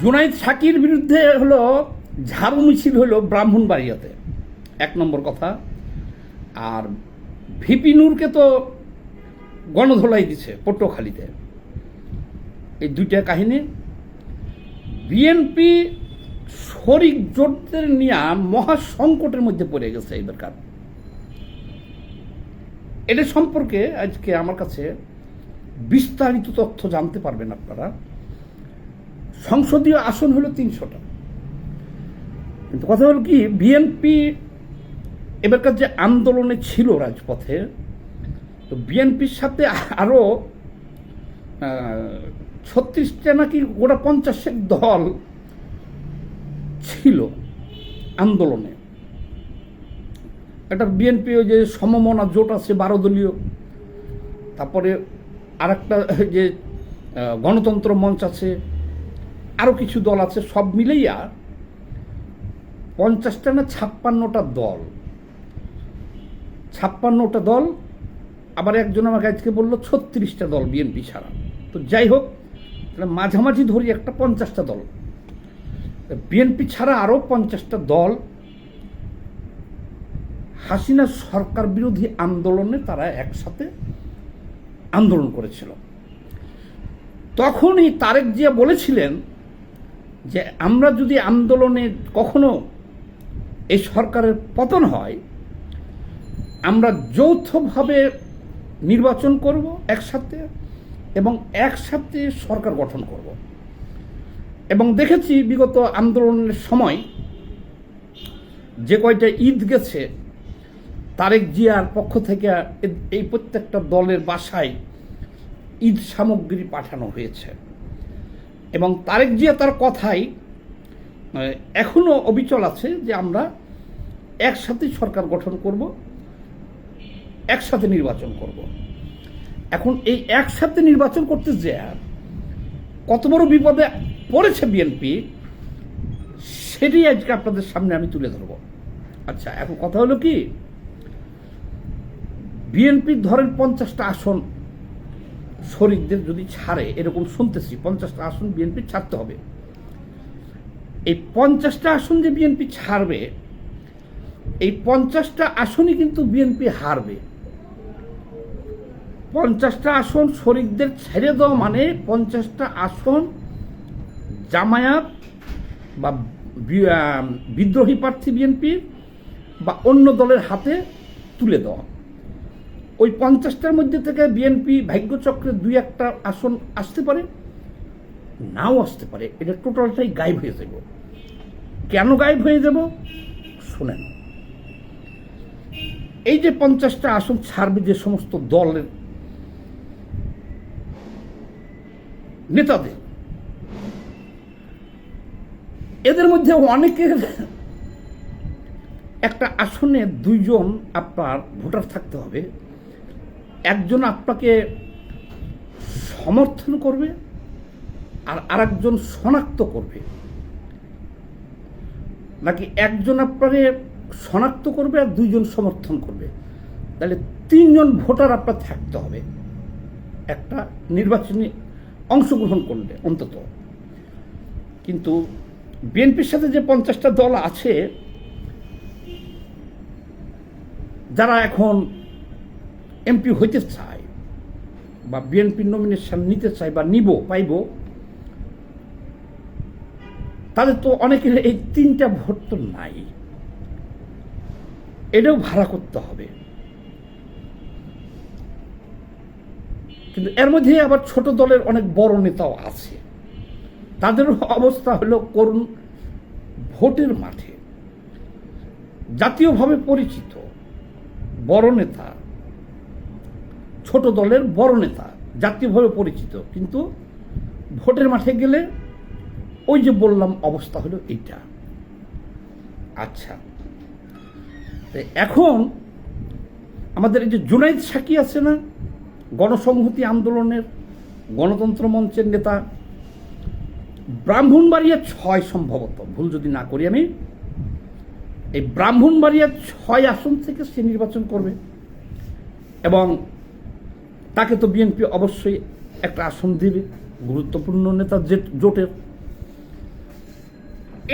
জুনাইদ সাকির বিরুদ্ধে হলো ঝাড়ু মিছিল হলো ব্রাহ্মণবাড়িয়াতে, এক নম্বর কথা। আর ভিপি নূরকে তো গণধোলাই দিছে পটুয়াখালীতে। এই দুইটা কাহিনী। বিএনপি শরিক জোটদের নিয়ে মহা সংকটের মধ্যে পড়ে গেছে এবারকার। এটা সম্পর্কে আজকে আমার কাছে বিস্তারিত তথ্য জানতে পারবেন আপনারা। সংসদীয় আসন হলো 300টা, কিন্তু কথা হলো কি, বিএনপি এবারকার যে আন্দোলনে ছিল রাজপথে, তো বিএনপির সাথে আরো 36টা নাকি গোটা 50 দল ছিল আন্দোলনে। একটা বিএনপি ওই যে সমমনা জোট আছে 12 দলীয়, তারপরে আরেকটা যে গণতন্ত্র মঞ্চ আছে, আরও কিছু দল আছে, সব মিলেইয়া 50টা না 56টা দল। 56টা দল। আবার একজন আমাকে আজকে বললো 36টা দল বিএনপি ছাড়া। তো যাই হোক, মাঝামাঝি ধরি একটা 50টা দল। বিএনপি ছাড়া আরও 50টা দল হাসিনা সরকার বিরোধী আন্দোলনে তারা একসাথে আন্দোলন করেছিল। তখনই তারেক জিয়া বলেছিলেন যে আমরা যদি আন্দোলনে কখনো এই সরকারের পতন হয়, আমরা যৌথভাবে নির্বাচন করব একসাথে, এবং একসাথে সরকার গঠন করব। এবং দেখেছি বিগত আন্দোলনের সময় যে কয়টা ঈদ গেছে, তারেক জিয়ার পক্ষ থেকে এই প্রত্যেকটা দলের বাসায় ঈদ সামগ্রী পাঠানো হয়েছে। এবং তারেক জিয়া তার কথাই এখনো অবিচল আছে যে আমরা একসাথে সরকার গঠন করব, একসাথে নির্বাচন করব। এখন এই একসাথে নির্বাচন করতে যে কত বড় বিপদে পড়েছে বিএনপি, সেটি আজকে আপনাদের সামনে আমি তুলে ধরব। আচ্ছা, এখন কথা হলো কি, বিএনপির ধরেন 50টা আসন শরিকদের যদি ছাড়ে, এরকম শুনতেছি 50টা আসন বিএনপি ছাড়তে হবে। এই 50টা আসন যে বিএনপি ছাড়বে, এই 50টা আসনই কিন্তু বিএনপি হারবে। 50টা আসন শরিকদের ছেড়ে দেওয়া মানে 50টা আসন জামায়াত বা বিদ্রোহী প্রার্থী বিএনপির বা অন্য দলের হাতে তুলে দেওয়া। ওই 50টার মধ্যে থেকে বিএনপি ভাগ্যচক্রে 2-1টা আসন আসতে পারে, নাও আসতে পারে। এটা টোটালটাই গায়েব হয়ে যাব। কেন গায়েব হয়ে যাব শোনেন। এই যে 50টা আসন ছাড়বে যে সমস্ত দলের নেতাদের, এদের মধ্যে অনেকের একটা আসনে 2জন আপনার ভোটার থাকতে হবে। একজন আপনাকে সমর্থন করবে আর আরেকজন শনাক্ত করবে, নাকি একজন আপনারে শনাক্ত করবে আর 2জন সমর্থন করবে। তাহলে 3জন ভোটার আপনার থাকতে হবে একটা নির্বাচনী অংশগ্রহণ করলে অন্তত। কিন্তু বিএনপির সাথে যে 50টা দল আছে, যারা এখন এমপি হইতে চায় বা বিএনপির নমিনেশন নিতে চায় বা পাইব, তাদের তো অনেকের এই 3টা ভোট তো নাই, এটাও ভাড়া করতে হবে। কিন্তু এর মধ্যে আবার ছোট দলের অনেক বড় নেতাও আছে, তাদের অবস্থা হলো করুণ। ভোটের মাঠে জাতীয়ভাবে পরিচিত বড় নেতা, ছোট দলের বড় নেতা জাতীয়ভাবে পরিচিত, কিন্তু ভোটের মাঠে গেলে ওই যে বললাম অবস্থা হলো এইটা। আচ্ছা, এখন আমাদের এই যে জুনাইদ সাকি আছে না, গণসংহতি আন্দোলনের গণতন্ত্র মঞ্চের নেতা, ব্রাহ্মণবাড়িয়া 6 সম্ভবত, ভুল যদি না করি আমি, এই ব্রাহ্মণবাড়িয়া 6 আসন থেকে সে নির্বাচন করবে। এবং তাকে তো বিএনপি অবশ্যই একটা আসন দেবে, গুরুত্বপূর্ণ নেতা জোটের।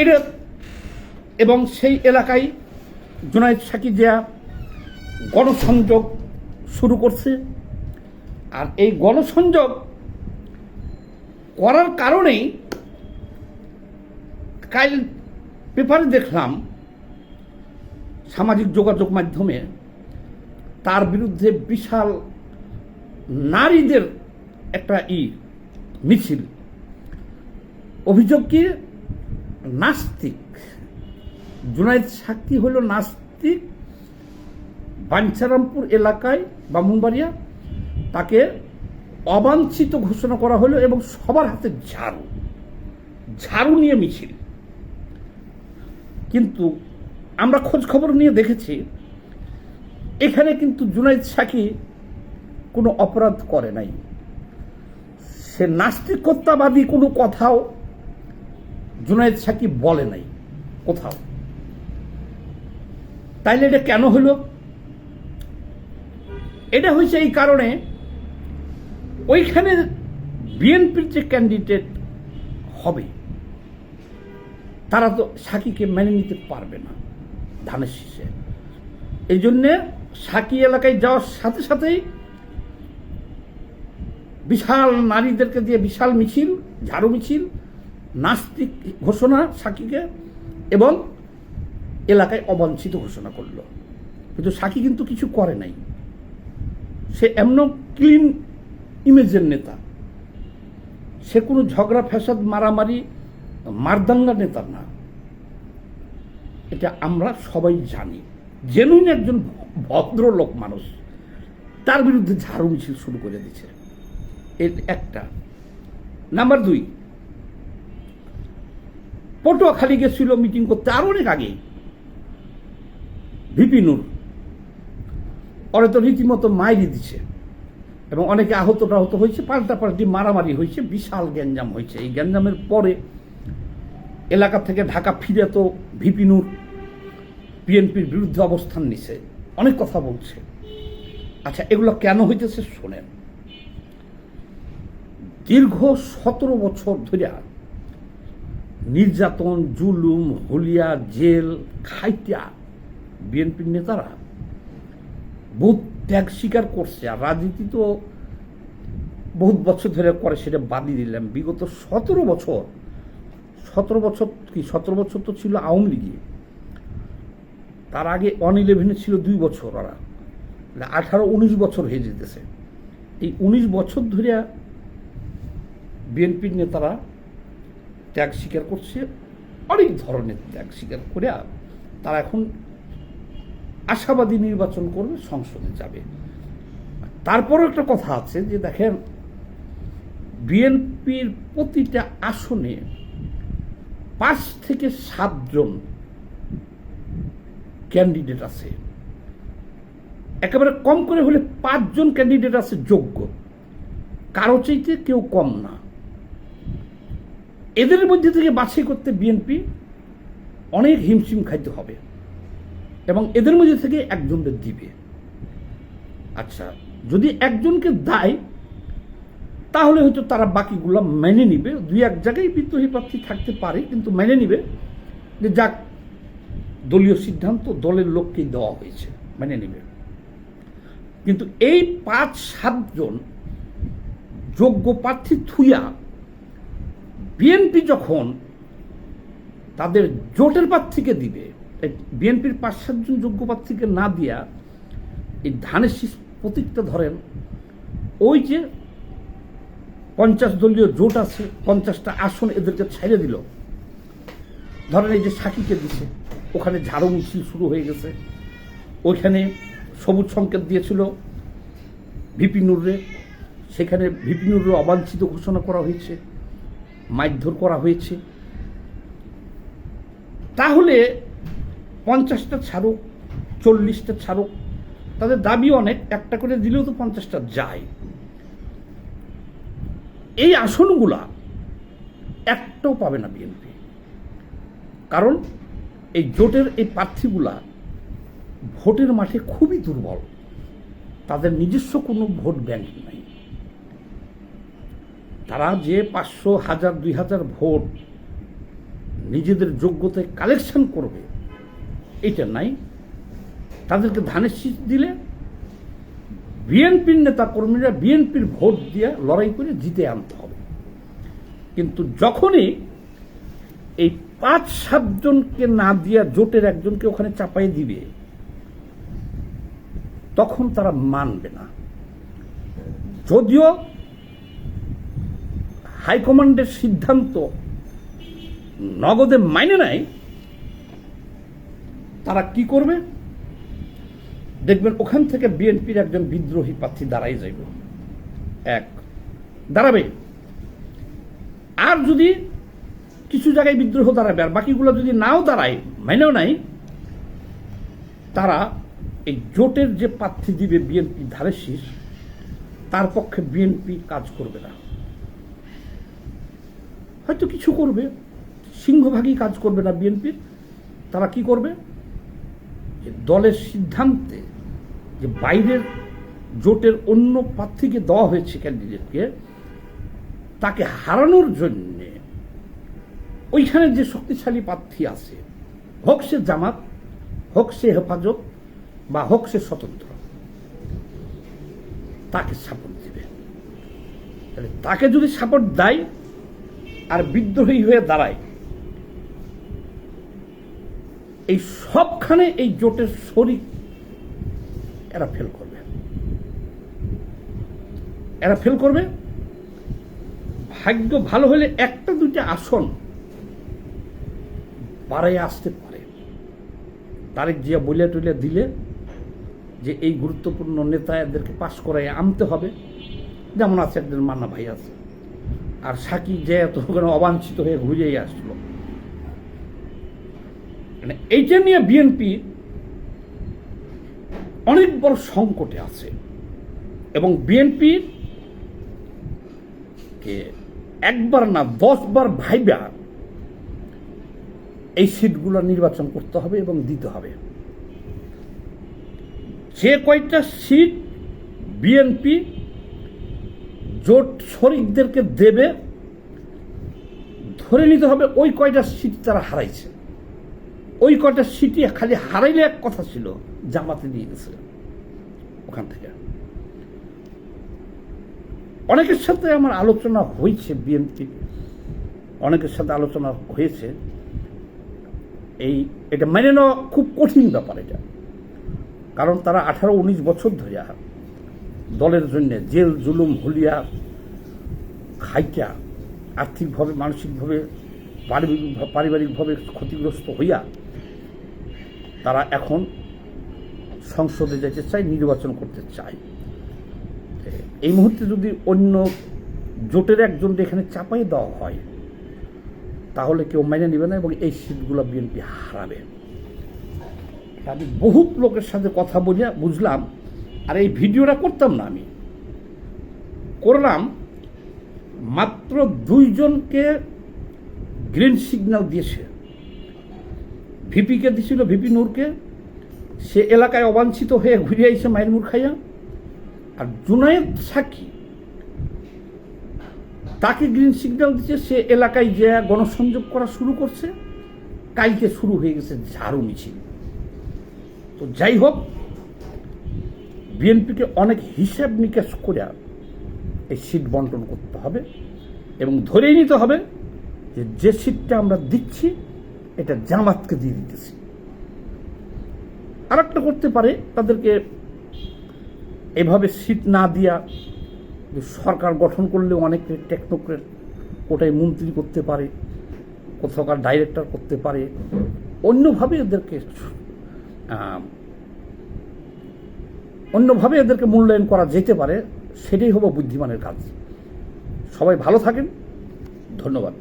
এটা এবং সেই এলাকায় জুনায়েদ সাকি জিয়া গণসংযোগ শুরু করছে। আর এই গণসংযোগ করার কারণেই কাল পেপারে দেখলাম, সামাজিক যোগাযোগ মাধ্যমে তার বিরুদ্ধে বিশাল নারীদের একটা মিছিল। অভিযোগ কি? নাস্তিক। জুনায়েদ সাকি হলো নাস্তিক। বাঞ্ছারামপুর এলাকায় ব্রাহ্মণবাড়িয়া তাকে অবাঞ্ছিত ঘোষণা করা হলো এবং সবার হাতে ঝাড়ু নিয়ে মিছিল। কিন্তু আমরা খোঁজ খবর নিয়ে দেখেছি এখানে কিন্তু জুনায়েদ সাকি কোনো অপরাধ করে নাই। সে নাস্তিকতাবাদী কোনো কথাও জুনায়েদ সাকি বলে নাই কোথাও। তাইলে এটা কেন হলো? এটা হয়েছে এই কারণে, ওইখানে বিএনপির যে ক্যান্ডিডেট হবে তারা তো সাকিকে মেনে নিতে পারবে না ধানের শীষে। এই জন্যে সাকি এলাকায় যাওয়ার সাথে সাথেই বিশাল নারীদেরকে দিয়ে বিশাল মিছিল, ঝাড়ু মিছিল, নাস্তিক ঘোষণা সাকিকে, এবং এলাকায় অবাঞ্ছিত ঘোষণা করলো। কিন্তু সাকি কিন্তু কিছু করে নাই। সে এমন ক্লিন ইমেজের নেতা, সে কোনো ঝগড়া ফ্যাসাদ মারামারি মারদাঙ্গা নেতা না। এটা আমরা সবাই জানি। জেনুইন একজন ভদ্রলোক মানুষ, তার বিরুদ্ধে ঝাড়ু মিছিল শুরু করে দিচ্ছে। এর একটা। নাম্বার 2, পটুয়াখালী গেছিল মিটিং করতে আর অনেক আগে। ভিপি নূর ওরা তো রীতিমতো মাইরি দিচ্ছে এবং অনেকে আহত হয়েছে, পাল্টাপাল্টি মারামারি হয়েছে, বিশাল গ্যাঞ্জাম হয়েছে। এই গ্যাঞ্জামের পরে এলাকা থেকে ঢাকা ফিরে তো ভিপি নূর বিএনপির বিরুদ্ধে অবস্থান নিছে, অনেক কথা বলছে। আচ্ছা, এগুলো কেন হইতেছে শোনেন। দীর্ঘ 17 বছর ধরে নির্যাতন, জুলুম, হুলিয়া, জেল খাইতা বিএনপির নেতারা বহুত ত্যাগ স্বীকার করছে। আর রাজনীতি তো বহুত বছর ধরে করে, সেটা বাদই দিলাম। বিগত 17 বছর কি 17 বছর তো ছিল আওয়ামী লীগে, তার আগে 1-11 ছিল 2 বছর। ওরা 18-19 বছর হয়ে যেতেছে। এই 19 বছর ধরে বিএনপির নেতারা ত্যাগ স্বীকার করছে, অনেক ধরনের ত্যাগ স্বীকার করে তারা এখন আশাবাদী নির্বাচন করবে, সংসদে যাবে। তারপরও একটা কথা আছে যে দেখেন, বিএনপির প্রতিটা আসনে 5 থেকে 7 জন ক্যান্ডিডেট আছে। একেবারে কম করে হলে 5 জন ক্যান্ডিডেট আছে যোগ্য, কারো চাইতে কেউ কম না। এদের মধ্যে থেকে বাছাই করতে বিএনপি অনেক হিমশিম খাইতে হবে এবং এদের মধ্যে থেকে একজনকে দিবে। আচ্ছা, যদি একজনকে দেয় তাহলে হয়তো তারা বাকিগুলো মেনে নিবে। 2-1 জায়গায় বিদ্রোহী প্রার্থী থাকতে পারে, কিন্তু মেনে নিবে যে যাক, দলীয় সিদ্ধান্ত দলের লোককেই দেওয়া হয়েছে, মেনে নিবে। কিন্তু এই 5-7 জন যোগ্য প্রার্থী থুইয়া বিএনপি যখন তাদের জোটের প্রার্থীকে দিবে, বিএনপির 5-7 জন যোগ্য প্রার্থীকে না দিয়া এই ধানের শীষ প্রতীকটা ধরেন, ওই যে 50 দলীয় জোট আছে, 50টা আসন এদেরকে ছেড়ে দিল। ধরেন এই যে সাকিকে দিছে, ওখানে ঝাড়ু মিছিল শুরু হয়ে গেছে। ওইখানে সবুজ সংকেত দিয়েছিল ভিপি নূরে, সেখানে ভিপি নূরের অবাঞ্ছিত ঘোষণা করা হয়েছে, মারধর করা হয়েছে। তাহলে 50টা ছাড়ুক, 40টা ছাড়ুক, তাদের দাবি অনেক, একটা করে দিলেও তো 50টা যায়। এই আসনগুলা একটাও পাবে না বিএনপি, কারণ এই জোটের এই প্রার্থীগুলা ভোটের মাঠে খুবই দুর্বল, তাদের নিজস্ব কোনো ভোট ব্যাংক নাই। তারা যে 500, 1000, 2000 ভোট নিজেদের যোগ্যতায় কালেকশন করবে, এটা নাই। তাদেরকে ধানের শীষ দিলে বিএনপির নেতা কর্মীরা বিএনপির ভোট দিয়ে লড়াই করে জিতে আনতে হবে। কিন্তু যখনই এই 5-7 জনকে না দিয়া জোটের একজনকে ওখানে চাপাই দিবে, তখন তারা মানবে না। যদিও হাইকমান্ডের সিদ্ধান্ত নগদে মাইনে নেয়, তারা কি করবে দেখবেন, ওখান থেকে বিএনপির একজন বিদ্রোহী প্রার্থী দাঁড়াই যাইবে, দাঁড়াবে। আর যদি কিছু জায়গায় বিদ্রোহ দাঁড়াবে, আর বাকিগুলো যদি নাও দাঁড়ায়, মাইনেও নাই, তারা এই জোটের যে প্রার্থী দিবে বিএনপি ধানের শীষ, তার পক্ষে বিএনপি কাজ করবে না। হয়তো কিছু করবে, সিংহভাগই কাজ করবে না বিএনপির। তারা কি করবে, যে দলের সিদ্ধান্তে যে বাইরের জোটের অন্য প্রার্থীকে দেওয়া হয়েছে ক্যান্ডিডেটকে, তাকে হারানোর জন্যে ওইখানে যে শক্তিশালী প্রার্থী আছে, হোক সে জামাত, হোক সে হেফাজত, বা হোক সে স্বতন্ত্র, তাকে সাপোর্ট দেবে। তাহলে তাকে যদি সাপোর্ট দেয় আর বিদ্রোহী হয়ে দাঁড়ায়, এই সবখানে এই জোটের শরিক এরা ফেল করবে। ভাগ্য ভালো হলে 1-2টা আসন বাড়াই আসতে পারে। তারেক জিয়া বলে টলে দিলে যে এই গুরুত্বপূর্ণ নেতা এদেরকে পাশ করাই আনতে হবে, যেমন আছে একজন মান্না ভাই আছে, আর সাকি যে এত অবাঞ্ছিত হয়ে ঘুরেই আসলো। মানে এইটা নিয়ে বিএনপি অনেক বড় সংকটে আছে, এবং বিএনপির কে 1বার না 10 বার ভাইবা এই সিটগুলো নির্বাচন করতে হবে এবং দিতে হবে। যে কয়টা সিট বিএনপি জোট শরিকদেরকে দেবে, ধরে নিতে হবে ওই কয়টা সিট তারা হারাইছে। ওই কয়টা সিটি খালি হারাইলে এক কথা ছিল, জামাতে নিয়ে গেছে ওখান থেকে। অনেকের সাথে আমার আলোচনা হয়েছে, বিএনপি অনেকের সাথে আলোচনা হয়েছে। এটা মেনে নেওয়া খুব কঠিন ব্যাপার এটা, কারণ তারা 18-19 বছর ধরে দলের জন্য জেল জুলুম হুলিয়া খাইটা, আর্থিকভাবে, মানসিকভাবে, পারিবারিকভাবে ক্ষতিগ্রস্ত হইয়া তারা এখন সংসদে যেতে চায়, নির্বাচন করতে চায়। এই মুহূর্তে যদি অন্য জোটের একজন এখানে চাপাই দেওয়া হয়, তাহলে কেউ মেনে নেবে না এবং এই সিটগুলো বিএনপি হারাবে। আমি বহুত লোকের সাথে কথা বলে বুঝলাম, আর এই ভিডিওটা করতাম না, আমি করলাম মাত্র 2 জনকে গ্রিন সিগন্যাল দিয়েছে। ভিপিকে দিছিল, ভিপি নূরকে, সে এলাকায় অবাঞ্ছিত হয়ে ঘুরে আইছে মাইরমুর খাইয়া। আর জুনায়েদ সাকি, তাকে গ্রিন সিগন্যাল দিচ্ছে, সে এলাকায় যে গণসংযোগ করা শুরু করছে। কালকে শুরু হয়ে গেছে ঝাড়ু মিছিল। তো যাই হোক, বিএনপিকে অনেক হিসাব নিকাশ করে এই সিট বন্টন করতে হবে এবং ধরেই নিতে হবে যে সিটটা আমরা দিচ্ছি এটা জামাতকে দিয়ে দিতেছি। আর একটা করতে পারে, তাদেরকে এভাবে সিট না দিয়া সরকার গঠন করলে অনেকে টেকনোক্রেট ওটাই মন্ত্রী করতে পারে, কোথাকার ডাইরেক্টর করতে পারে, অন্যভাবে এদেরকে মূল্যায়ন করা যেতে পারে। সেটাই হবে বুদ্ধিমানের কাজ। সবাই ভালো থাকেন, ধন্যবাদ।